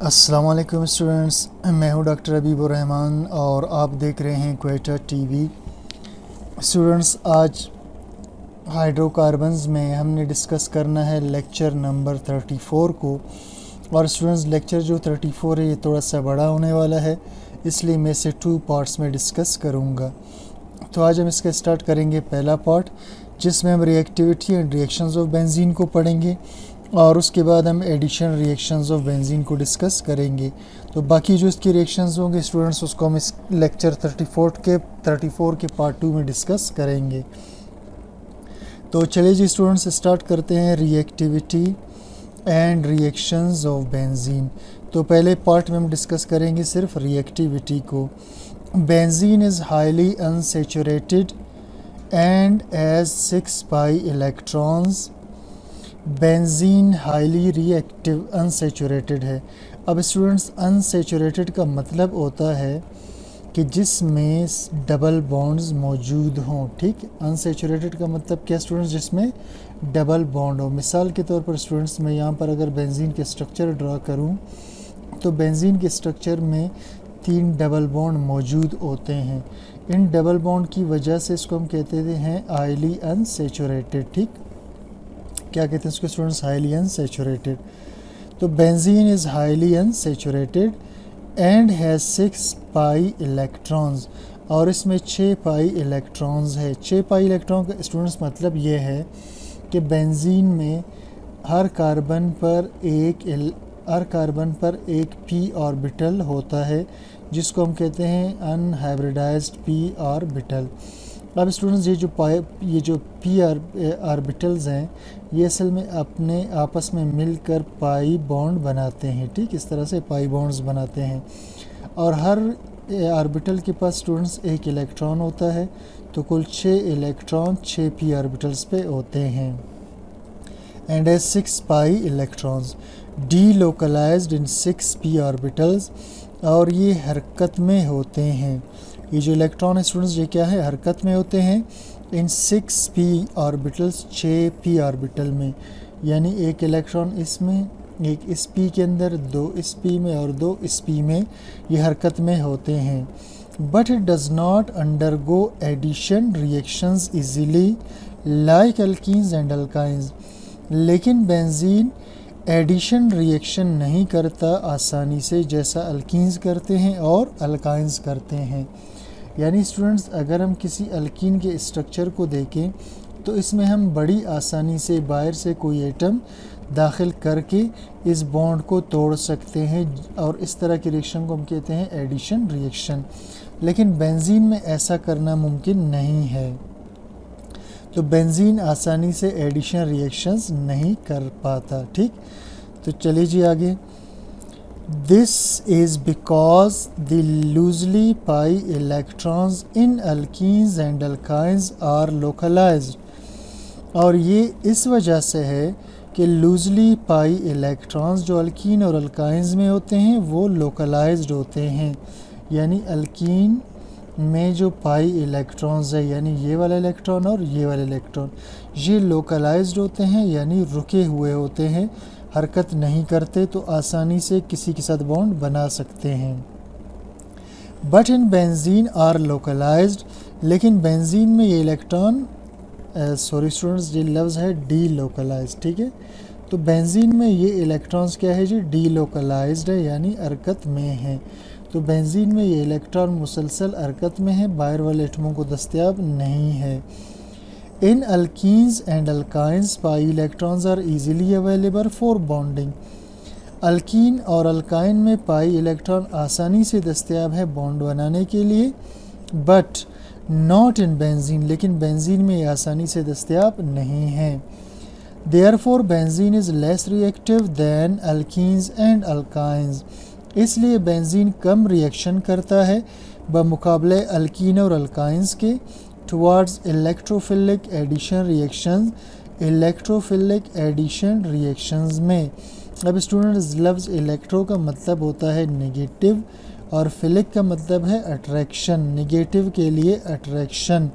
अस्सलाम वालेकुम स्टूडेंट्स, मैं हूं डॉक्टर अबीबुर रहमान और आप देख रहे हैं क्वेटा टीवी। स्टूडेंट्स, आज हाइड्रोकार्बन्स में हमने डिस्कस करना है लेक्चर नंबर 34 को। और स्टूडेंट्स, लेक्चर जो 34 है ये थोड़ा सा बड़ा होने वाला है, इसलिए मैं इसे 2 पार्ट्स में डिस्कस करूंगा। तो आज हम इसका स्टार्ट करेंगे पहला पार्ट, जिसमें हम reactivity and reactions of benzene को पढ़ेंगे और उसके बाद हम एडिशन रिएक्शंस ऑफ बेंजीन को डिस्कस करेंगे। तो बाकी जो इसके रिएक्शंस होंगे स्टूडेंट्स, उसको हम इस लेक्चर 34 के पार्ट 2 में डिस्कस करेंगे। तो चलिए जी स्टूडेंट्स, स्टार्ट करते हैं reactivity and reactions of benzene. तो पहले पार्ट में हम डिस्कस करेंगे सिर्फ रिएक्टिविटी को। Benzene is highly unsaturated and has 6 pi electrons. Benzene highly reactive unsaturated है। अब स्टूडेंट्स, अनसैचुरेटेड का मतलब होता है कि जिसमें डबल बॉन्ड्स मौजूद हों। ठीक, अनसैचुरेटेड का मतलब क्या स्टूडेंट्स? जिसमें डबल बॉन्ड हो। मिसाल के तौर पर स्टूडेंट्स, मैं यहाँ पर अगर बेंजीन के स्ट्रक्चर ड्रा करूँ तो बेंजीन के स्ट्रक्चर में 3 डबल बॉन्ड मौजूद होते हैं। इन डबल बॉन्ड की वजह से इसको हम कहते हैं हाईली अनसैचुरेटेड। ठीक, क्या कहते हैं इसको स्टूडेंट्स? Highly unsaturated. तो benzene is highly unsaturated and has 6 pi electrons, और इसमें 6 पाई इलेक्ट्रॉन्स है। 6 पाई इलेक्ट्रॉन का स्टूडेंट्स मतलब ये है कि बेंजीन में हर कार्बन पर एक पी ऑर्बिटल होता है, जिसको हम कहते हैं अनहाइब्रिडाइज्ड पी ऑर्बिटल। अब स्टूडेंट्स, ये जो पी ऑर्बिटल्स हैं, ये असल में अपने आपस में मिलकर पाई बॉन्ड बनाते हैं। ठीक, इस तरह से पाई बॉन्ड्स बनाते हैं। और हर ऑर्बिटल के पास स्टूडेंट्स एक इलेक्ट्रॉन होता है, तो कुल 6 इलेक्ट्रॉन 6 पी ऑर्बिटल्स पे होते हैं। And has 6 pi electrons delocalized in 6 p orbitals, और ये हरकत में होते हैं। ये जो इलेक्ट्रॉन है स्टूडेंट्स, ये क्या है? हरकत में होते हैं इन 6 पी ऑर्बिटल्स, 6 पी ऑर्बिटल में। यानी एक इलेक्ट्रॉन इसमें, एक इस पी के अंदर, 2 इस पी में और 2 इस पी में, ये हरकत में होते हैं। But it does not undergo addition reactions easily like alkenes and alkynes. लेकिन बेंजीन एडिशन रिएक्शन नहीं करता आसानी से, जैसा अल्कीन्स करते हैं और अल्काइंस करते हैं। यानी स्टूडेंट्स, अगर हम किसी अल्कीन के स्ट्रक्चर को देखें तो इसमें हम बड़ी आसानी से बाहर से कोई एटम दाखिल करके इस बॉन्ड को तोड़ सकते हैं, और इस तरह की रिएक्शन को हम कहते हैं एडिशन रिएक्शन। लेकिन बेंजीन में ऐसा करना मुमकिन नहीं है। तो बेंजीन आसानी से एडिशन रिएक्शंस नहीं कर पाता। ठीक, तो चलिए जी आगे। This is because the loosely pi electrons in alkenes and alkynes are localized, और ये इस वजह से है कि लूजली पाई इलेक्ट्रॉन्स जो अल्कीन और अल्काइंस में होते हैं वो लोकलाइज्ड होते हैं। यानी अल्कीन में जो पाई इलेक्ट्रॉन्स है, यानी ये वाला इलेक्ट्रॉन और ये वाला इलेक्ट्रॉन, ये लोकलाइज्ड होते हैं, यानी रुके हुए होते हैं, हरकत नहीं करते, तो आसानी से किसी के साथ बॉन्ड बना सकते हैं। But in benzene are localized, लेकिन बेंजीन में ये इलेक्ट्रॉन, सॉरी स्टूडेंट्स, ये लफ्ज़ है डी लोकलाइज। ठीक है, तो बेंजीन में ये इलेक्ट्रॉन्स क्या है जी? डी लोकलाइज्ड है, यानी हरकत में है। तो बेंजीन में ये इलेक्ट्रॉन मुसलसल हरकत में है, बाहर वाले एटमों को दस्तयाब नहीं है। In alkenes and alkynes pi electrons are easily available for bonding. Alkene और अल्काइन में पाई इलेक्ट्रॉन आसानी से दस्तयाब है बॉन्ड बनाने के लिए। बट नॉट इन बेंजीन, लेकिन बेंजीन में ये आसानी से दस्तयाब नहीं है। Therefore benzene is less reactive than alkenes and alkynes, इसलिए बेंजीन कम रिएक्शन करता है बमुकाबले अल्कीन और अल्काइंस के towards electrophilic addition reactions, electrophilic addition reactions में। अब स्टूडेंट्स, लफ्ज़ इलेक्ट्रो का मतलब होता है नेगेटिव और फिलिक का मतलब है अट्रैक्शन। नेगेटिव के लिए attraction.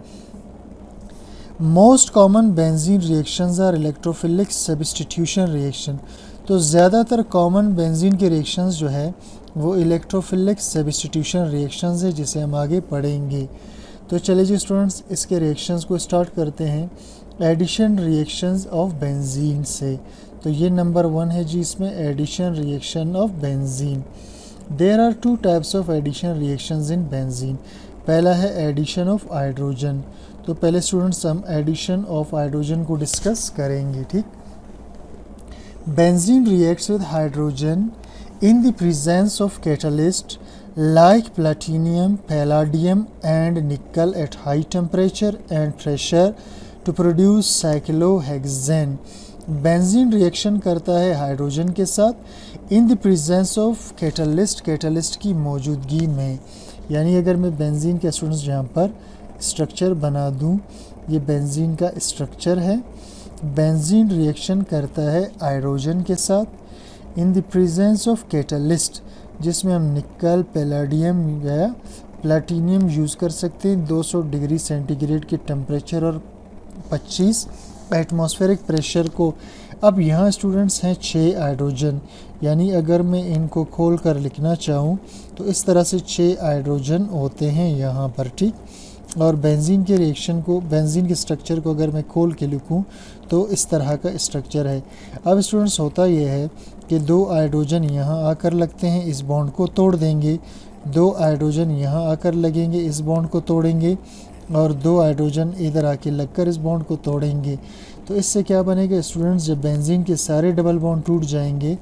Most common benzene reactions are electrophilic substitution reaction. तो ज़्यादातर कॉमन बेंजीन के रिएक्शंस जो है वो इलेक्ट्रोफिलिक सब्स्टिट्यूशन रिएक्शंस है, जिसे हम आगे पढ़ेंगे। तो चलिए जी स्टूडेंट्स, इसके रिएक्शंस को स्टार्ट करते हैं एडिशन रिएक्शंस ऑफ बेंजीन से। तो ये नंबर 1 है जी, इसमें addition reaction of benzene. There are 2 types of addition reactions in benzene. पहला है एडिशन ऑफ हाइड्रोजन। तो पहले स्टूडेंट्स हम एडिशन ऑफ हाइड्रोजन को डिस्कस करेंगे, ठीक। Benzene reacts with hydrogen in the presence of catalysts like platinum, palladium and nickel at high temperature and pressure to produce cyclohexane। Benzene reaction करता है hydrogen के साथ in the presence of catalyst की मौजूदगी में। यानी अगर मैं बेंजीन के स्टूडेंट्स यहाँ पर स्ट्रक्चर बना दूँ, ये बेंजीन का स्ट्रक्चर है। बेंजीन रिएक्शन करता है हाइड्रोजन के साथ in the presence of catalyst, जिसमें हम निकल, पैलाडियम या प्लैटिनियम यूज़ कर सकते हैं। 200 डिग्री सेंटीग्रेड के टेम्परेचर और 25 एटमॉस्फेरिक प्रेशर को। अब यहाँ स्टूडेंट्स हैं 6 हाइड्रोजन, यानी अगर मैं इनको खोल कर लिखना चाहूँ तो इस तरह से 6 हाइड्रोजन होते हैं यहाँ पर, ठीक। और बेंजीन के रिएक्शन को, बेंजीन के स्ट्रक्चर को अगर मैं खोल के लिखूं तो इस तरह का स्ट्रक्चर है। अब स्टूडेंट्स होता यह है कि 2 हाइड्रोजन यहाँ आकर लगते हैं, इस बॉन्ड को तोड़ देंगे। 2 हाइड्रोजन यहाँ आकर लगेंगे, इस बॉन्ड को तोड़ेंगे। और 2 हाइड्रोजन इधर आके लगकर इस बॉन्ड को तोड़ेंगे। तो इससे क्या बनेगा स्टूडेंट्स, जब बेंजीन के सारे डबल बॉन्ड टूट जाएंगे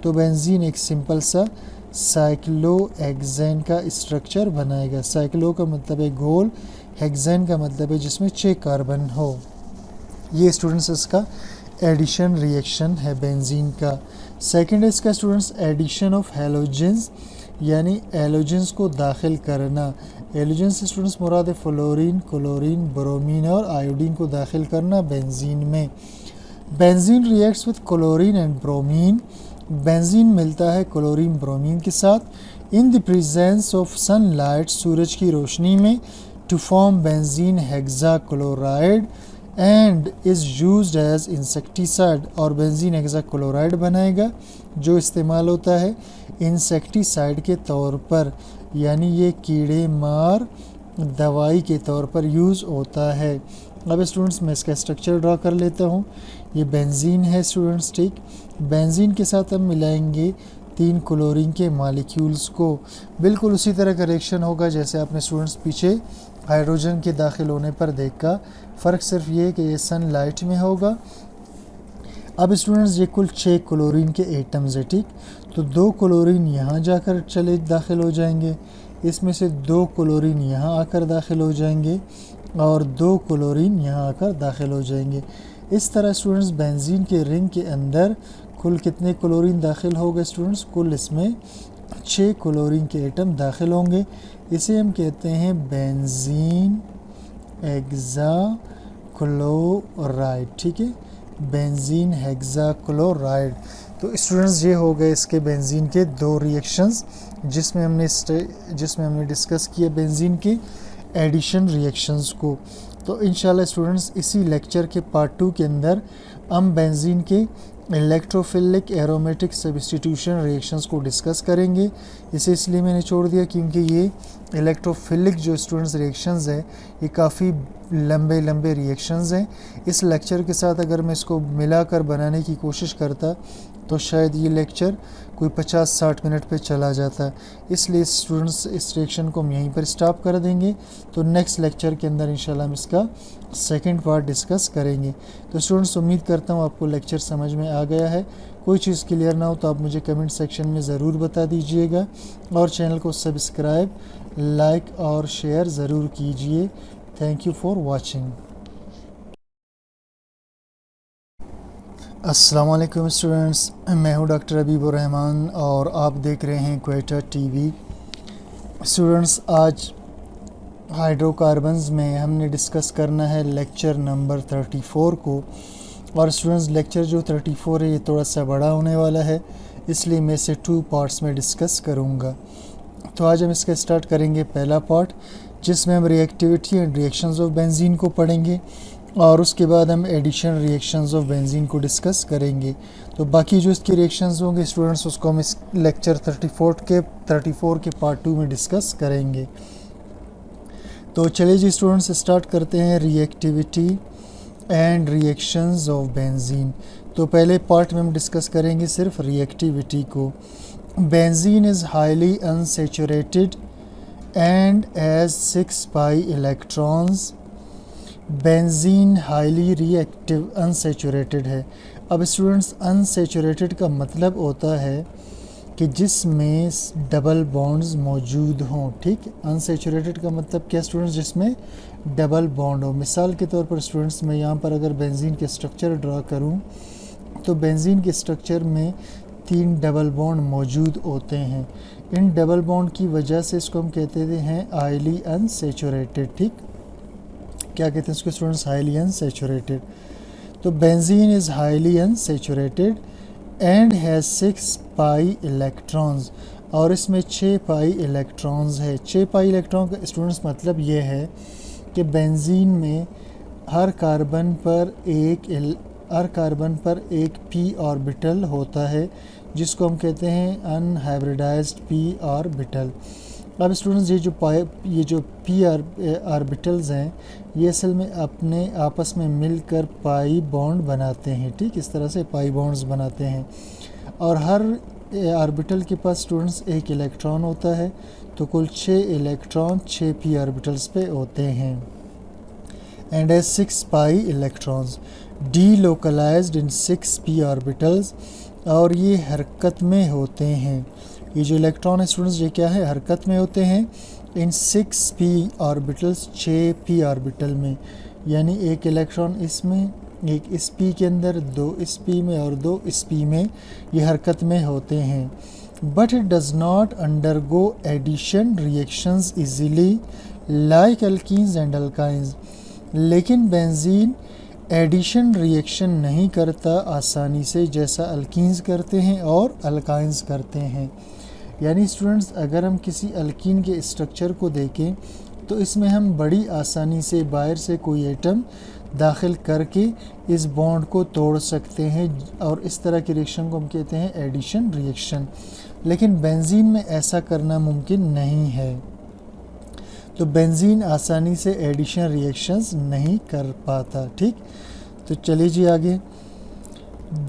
तो बेंजीन एक सिंपल सा साइक्लोहेक्सेन का स्ट्रक्चर बनाएगा। साइक्लो का मतलब है गोल, हेक्सेन का मतलब है जिसमें 6 कार्बन हो। ये स्टूडेंट्स इसका एडिशन रिएक्शन है बेंजीन का। सेकंड है इसका स्टूडेंट्स एडिशन ऑफ हैलोजेंस, यानी हैलोजेंस को दाखिल करना। हैलोजेंस से स्टूडेंट्स मुराद है फ्लोरीन, क्लोरीन, ब्रोमीन और आयोडीन को दाखिल करना बेंजीन में। Benzene reacts with chlorine and bromine. Benzene मिलता है क्लोरीन ब्रोमीन के साथ in the presence of sunlight, सूरज की रोशनी में, to form benzene hexachloride and is used as insecticide. और बेंजीन हेक्साक्लोराइड बनाएगा जो इस्तेमाल होता है इंसेक्टिसाइड के तौर पर, यानी ये कीड़े मार दवाई के तौर पर यूज़ होता है। अब स्टूडेंट्स मैं इसका स्ट्रक्चर ड्रा कर लेता हूँ। ये बेंजीन है स्टूडेंट्स, ठीक। बेंजीन के साथ हम मिलाएंगे 3 क्लोरीन के मालिक्यूल्स को। बिल्कुल उसी तरह का रिएक्शन होगा जैसे आपने स्टूडेंट्स पीछे हाइड्रोजन के दाखिल होने पर देखा। फ़र्क सिर्फ ये कि ये सनलाइट में होगा। अब स्टूडेंट्स ये कुल 6 क्लोरीन के एटम्स है, ठीक। तो 2 क्लोरीन यहाँ जाकर चले दाखिल हो जाएंगे, इसमें से 2 क्लोरीन यहाँ आकर दाखिल हो जाएंगे और 2 क्लोरीन यहाँ आकर दाखिल हो जाएंगे। इस तरह स्टूडेंट्स बेंजीन के रिंग के अंदर कुल कितने क्लोरीन दाखिल हो गए स्टूडेंट्स, कुल इसमें 6 क्लोरीन के एटम दाखिल होंगे। इसे हम कहते हैं बेंजीन हेक्साक्लोराइड, ठीक है, बेंजीन हेक्साक्लोराइड। तो स्टूडेंट्स ये हो गए इसके बेंजीन के 2 रिएक्शंस जिसमें हमने डिस्कस किया बेंजीन के एडिशन रिएक्शंस को। तो इंशाल्लाह स्टूडेंट्स इसी लेक्चर के पार्ट 2 के अंदर हम बेंजीन के इलेक्ट्रोफिलिक एरोमेटिक सब्स्टिट्यूशन रिएक्शंस को डिस्कस करेंगे। इसे इसलिए मैंने छोड़ दिया क्योंकि ये इलेक्ट्रोफिलिक जो स्टूडेंट्स रिएक्शंस हैं ये काफ़ी लंबे रिएक्शंस हैं। इस लेक्चर के साथ अगर मैं इसको मिलाकर बनाने की कोशिश करता तो शायद ये लेक्चर कोई 50-60 मिनट पे चला जाता। इसलिए स्टूडेंट्स इस रिएक्शन को हम यहीं पर स्टॉप कर देंगे। तो नेक्स्ट लेक्चर के अंदर इंशाल्लाह हम इसका सेकंड पार्ट डिस्कस करेंगे। तो स्टूडेंट्स उम्मीद करता हूँ आपको लेक्चर समझ में आ गया है। कोई चीज़ क्लियर ना हो तो आप मुझे कमेंट सेक्शन में ज़रूर बता दीजिएगा और चैनल को सब्सक्राइब, लाइक और शेयर ज़रूर कीजिए। Thank you for watching. अस्सलाम वालेकुम स्टूडेंट्स, मैं हूं डॉक्टर हबीबुर रहमान और आप देख रहे हैं क्वेटा टीवी। स्टूडेंट्स आज हाइड्रोकार्बन्स में हमने डिस्कस करना है लेक्चर नंबर 34 को। और स्टूडेंट्स लेक्चर जो 34 है ये थोड़ा सा बड़ा होने वाला है, इसलिए मैं इसे 2 पार्ट्स में डिस्कस करूँगा। तो आज हम इसका स्टार्ट करेंगे पहला पार्ट जिसमें हम reactivity and reactions of benzene को पढ़ेंगे। और उसके बाद हम एडिशन रिएक्शंस ऑफ बेंजीन को डिस्कस करेंगे। तो बाकी जो इसके रिएक्शंस होंगे स्टूडेंट्स उसको हम इस लेक्चर 34 के पार्ट 2 में डिस्कस करेंगे। तो चलिए जी स्टूडेंट्स स्टार्ट करते हैं reactivity and reactions of benzene. तो पहले पार्ट में हम डिस्कस करेंगे सिर्फ रिएक्टिविटी को। Benzene is highly unsaturated and has 6 pi electrons. Benzene highly reactive unsaturated है। अब स्टूडेंट्स अनसैचुरेटेड का मतलब होता है कि जिसमें डबल बॉन्ड्स मौजूद हों। ठीक, अनसैचुरेटेड का मतलब क्या स्टूडेंट्स? जिसमें डबल बॉन्ड हो। मिसाल के तौर पर स्टूडेंट्स मैं यहाँ पर अगर बेंजीन के स्ट्रक्चर ड्रा करूँ तो बेंजीन के स्ट्रक्चर में 3 डबल बॉन्ड मौजूद होते हैं। इन डबल बॉन्ड की वजह से इसको हम कहते हैं हाईली अनसैचुरेटेड। ठीक, क्या कहते हैं इसको स्टूडेंट्स? Highly unsaturated. तो benzene is highly unsaturated and has 6 pi electrons, और इसमें 6 पाई इलेक्ट्रॉन्स है। 6 पाई इलेक्ट्रॉन का स्टूडेंट्स मतलब ये है कि बेंजीन में हर कार्बन पर एक पी ऑर्बिटल होता है जिसको हम कहते हैं अनहाइब्रिडाइज्ड पी ऑर्बिटल। अब स्टूडेंट्स ये जो पी ऑर्बिटल्स हैं ये असल में अपने आपस में मिलकर पाई बॉन्ड बनाते हैं। ठीक, इस तरह से पाई बॉन्ड्स बनाते हैं और हर ऑर्बिटल के पास स्टूडेंट्स एक इलेक्ट्रॉन होता है। तो कुल 6 इलेक्ट्रॉन 6 पी ऑर्बिटल्स पे होते हैं and has 6 pi electrons delocalized in 6 p orbitals, और ये हरकत में होते हैं। ये जो इलेक्ट्रॉन है स्टूडेंट्स ये क्या है? हरकत में होते हैं इन 6 पी ऑर्बिटल्स, 6 पी ऑर्बिटल में। यानी एक इलेक्ट्रॉन इसमें, एक इस पी के अंदर, 2 इस पी में और 2 इस पी में, ये हरकत में होते हैं। But it does not undergo addition reactions easily like alkenes and alkynes. लेकिन बेंजीन एडिशन रिएक्शन नहीं करता आसानी से जैसा अल्कीन्स करते हैं और अल्काइंस करते हैं। यानी स्टूडेंट्स अगर हम किसी अल्कीन के स्ट्रक्चर को देखें तो इसमें हम बड़ी आसानी से बाहर से कोई एटम दाखिल करके इस बॉन्ड को तोड़ सकते हैं और इस तरह की रिएक्शन को हम कहते हैं एडिशन रिएक्शन। लेकिन बेंजीन में ऐसा करना मुमकिन नहीं है। तो बेंजीन आसानी से एडिशन रिएक्शंस नहीं कर पाता। ठीक, तो चलिए जी आगे।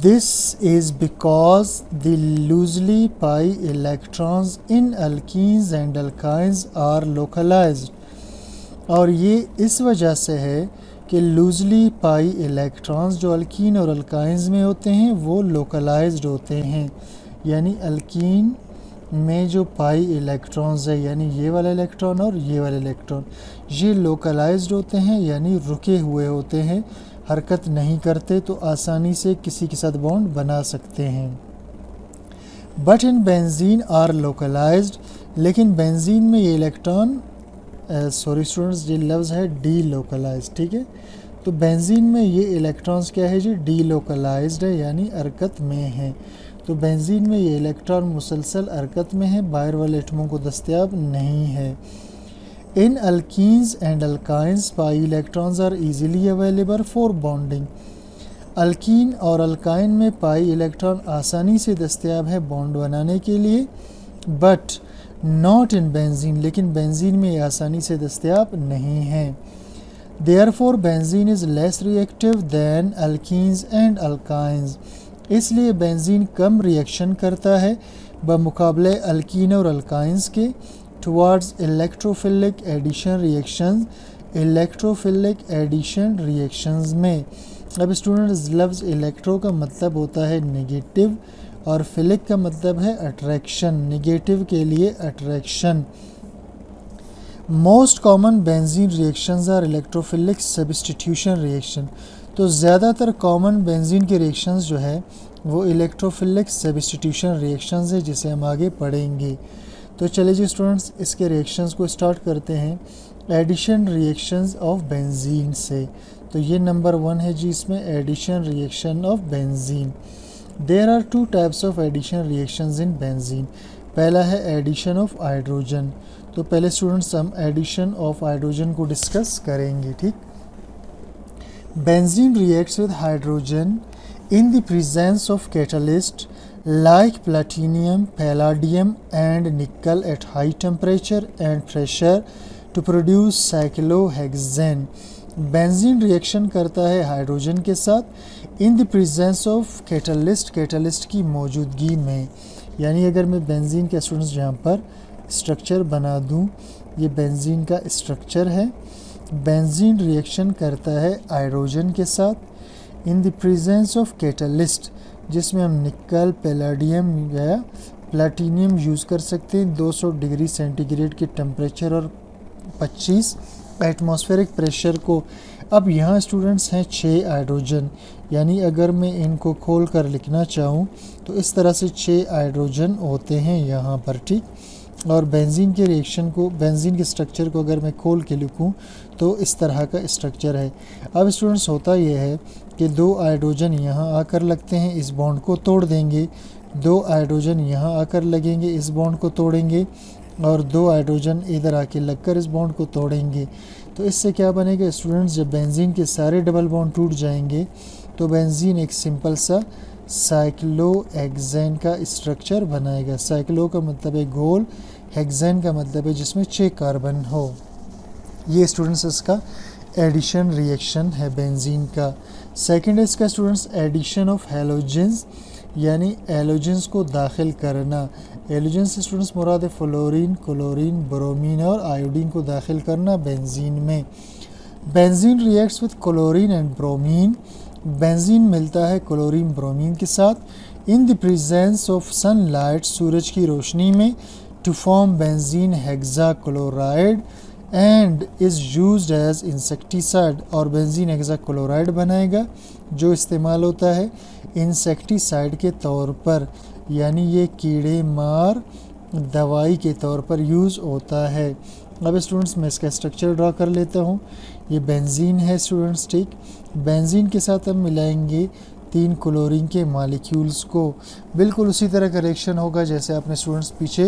This is because the loosely pi electrons in alkenes and alkynes are localized, और ये इस वजह से है कि लूजली पाई इलेक्ट्रॉन्स जो अल्कीन और अल्काइंस में होते हैं वो लोकलाइज्ड होते हैं। यानी अल्कीन में जो पाई इलेक्ट्रॉन्स है, यानी ये वाला इलेक्ट्रॉन और ये वाला इलेक्ट्रॉन, ये लोकलाइज्ड होते हैं यानी रुके हुए होते हैं, हरकत नहीं करते, तो आसानी से किसी के साथ बॉन्ड बना सकते हैं। But in benzene are localized, लेकिन बेंजीन में ये इलेक्ट्रॉन सॉरी स्टूडेंट्स ये लफ्ज़ है डी लोकलाइज्ड। ठीक है, तो बेंजीन में ये इलेक्ट्रॉन्स क्या है जी? डी लोकलाइज्ड है यानी हरकत में है। तो बेंजीन में ये इलेक्ट्रॉन मुसलसल हरकत में है, बाहर वाले एटमों को दस्तयाब नहीं है। In alkenes and alkynes pi electrons are easily available for bonding. Alkene और अल्काइन में पाई इलेक्ट्रॉन आसानी से दस्तयाब है बॉन्ड बनाने के लिए, बट नॉट इन बेंजीन, लेकिन बेंजीन में आसानी से दस्तयाब नहीं है। Therefore benzene is less reactive than alkenes and alkynes, इसलिए बेंजीन कम रिएक्शन करता है बमुकाबले अल्कीन और अल्काइंस के towards electrophilic addition reactions, electrophilic addition reactions में। अब स्टूडेंट्स लफ्ज़ इलेक्ट्रो का मतलब होता है नेगेटिव और फिलिक का मतलब है अट्रैक्शन, नेगेटिव के लिए attraction. Most common benzene reactions are electrophilic substitution reaction, तो ज़्यादातर कॉमन बेंजीन के रिएक्शंस जो है वो इलेक्ट्रोफिलिक सब्स्टिट्यूशन रिएक्शंस है जिसे हम आगे पढ़ेंगे। तो चलिए जी स्टूडेंट्स इसके रिएक्शंस को स्टार्ट करते हैं एडिशन रिएक्शंस ऑफ बेंजीन से। तो ये नंबर 1 है जी इसमें addition reaction of benzene. There are 2 types of addition reactions in benzene. पहला है एडिशन ऑफ हाइड्रोजन। तो पहले स्टूडेंट्स हम एडिशन ऑफ हाइड्रोजन को डिस्कस करेंगे। ठीक, Benzene reacts with hydrogen in the presence of catalyst like platinum, palladium and nickel at high temperature and pressure to produce cyclohexane. Benzene reaction करता है hydrogen के साथ in the presence of catalyst की मौजूदगी में। यानी अगर मैं बेंजीन के स्टूडेंट्स यहाँ पर स्ट्रक्चर बना दूँ, ये बेंजीन का स्ट्रक्चर है। बेंजीन रिएक्शन करता है हाइड्रोजन के साथ in the presence of catalyst, जिसमें हम निकल, पैलाडियम या प्लैटिनियम यूज़ कर सकते हैं। 200 डिग्री सेंटीग्रेड के टेम्परेचर और 25 एटमॉस्फेरिक प्रेशर को। अब यहाँ स्टूडेंट्स हैं 6 हाइड्रोजन, यानी अगर मैं इनको खोल कर लिखना चाहूँ तो इस तरह से 6 हाइड्रोजन होते हैं यहाँ पर, ठीक। और बेंजीन के रिएक्शन को, बेंजीन के स्ट्रक्चर को अगर मैं खोल के लिखूँ तो इस तरह का स्ट्रक्चर है। अब स्टूडेंट्स होता यह है कि 2 हाइड्रोजन यहाँ आकर लगते हैं, इस बॉन्ड को तोड़ देंगे। 2 हाइड्रोजन यहाँ आकर लगेंगे, इस बॉन्ड को तोड़ेंगे। और 2 हाइड्रोजन इधर आके लगकर इस बॉन्ड को तोड़ेंगे। तो इससे क्या बनेगा स्टूडेंट्स, जब बेंजीन के सारे डबल बॉन्ड टूट जाएंगे तो बेंजीन एक सिंपल सा साइक्लोहेक्सेन का स्ट्रक्चर बनाएगा। साइक्लो का मतलब है गोल, हेक्सेन का मतलब है जिसमें 6 कार्बन हो। ये स्टूडेंट्स इसका एडिशन रिएक्शन है बेंजीन का। सेकेंड है इसका स्टूडेंट्स एडिशन ऑफ हैलोजेंस, यानी हैलोजेंस को दाखिल करना। हैलोजेंस से स्टूडेंट्स मुराद है फ्लोरीन, क्लोरीन, ब्रोमीन और आयोडीन को दाखिल करना बेंजीन में। Benzene reacts with chlorine and bromine. Benzene मिलता है क्लोरीन ब्रोमीन के साथ in the presence of sunlight, सूरज की रोशनी में, to form benzene hexachloride and is used as insecticide. और बेंजीन हेक्साक्लोराइड बनाएगा जो इस्तेमाल होता है इंसेक्टिसाइड के तौर पर, यानी ये कीड़े मार दवाई के तौर पर यूज़ होता है। अब स्टूडेंट्स मैं इसका स्ट्रक्चर ड्रा कर लेता हूँ। ये बेंजीन है स्टूडेंट्स, ठीक। बेंजीन के साथ हम मिलाएंगे 3 क्लोरीन के मालिक्यूल्स को। बिल्कुल उसी तरह का रिएक्शन होगा जैसे आपने स्टूडेंट्स पीछे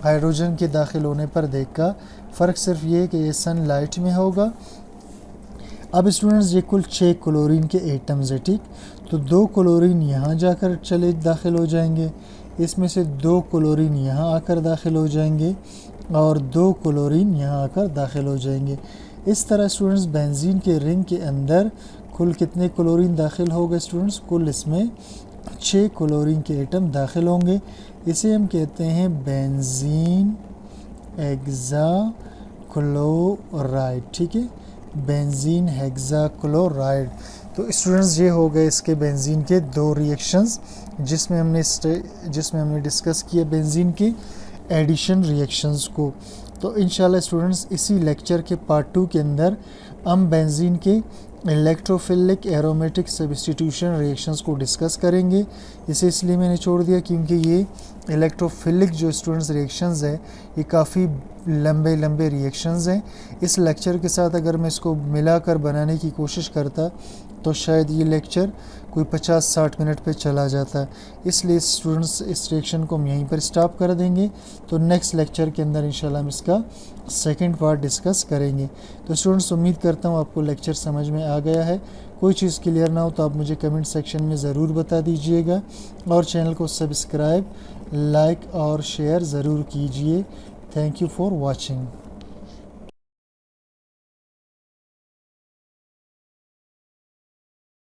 हाइड्रोजन के दाखिल होने पर देखा। फ़र्क सिर्फ ये कि ये सनलाइट में होगा। अब स्टूडेंट्स ये कुल 6 क्लोरीन के एटम्स है, ठीक। तो 2 क्लोरीन यहाँ जाकर चले दाखिल हो जाएंगे, इसमें से 2 क्लोरीन यहाँ आकर दाखिल हो जाएंगे और 2 क्लोरीन यहाँ आकर दाखिल हो जाएंगे। इस तरह स्टूडेंट्स बेंजीन के रिंग के अंदर कुल कितने क्लोरीन दाखिल हो गए स्टूडेंट्स, कुल इसमें 6 क्लोरीन के एटम दाखिल होंगे। इसे हम कहते हैं बेंजीन हेक्साक्लोराइड, ठीक है, बेंजीन हेक्साक्लोराइड। तो स्टूडेंट्स ये हो गए इसके बेंजीन के 2 रिएक्शंस जिसमें हमने डिस्कस किया बेंजीन के एडिशन रिएक्शंस को। तो इंशाल्लाह स्टूडेंट्स इसी लेक्चर के पार्ट 2 के अंदर हम बेंजीन के इलेक्ट्रोफिलिक एरोमेटिक सब्स्टिट्यूशन रिएक्शंस को डिस्कस करेंगे। इसे इसलिए मैंने छोड़ दिया क्योंकि ये इलेक्ट्रोफिलिक जो स्टूडेंट्स रिएक्शंस है ये काफ़ी लंबे रिएक्शंस हैं। इस लेक्चर के साथ अगर मैं इसको मिलाकर बनाने की कोशिश करता तो शायद ये लेक्चर कोई 50-60 मिनट पे चला जाता। इसलिए स्टूडेंट्स इस रिएक्शन को हम यहीं पर स्टॉप कर देंगे। तो नेक्स्ट लेक्चर के अंदर इंशाल्लाह हम इसका सेकंड पार्ट डिस्कस करेंगे। तो स्टूडेंट्स उम्मीद करता हूँ आपको लेक्चर समझ में आ गया है। कोई चीज़ क्लियर ना हो तो आप मुझे कमेंट सेक्शन में ज़रूर बता दीजिएगा और चैनल को सब्सक्राइब, लाइक और शेयर ज़रूर कीजिए। Thank you for watching.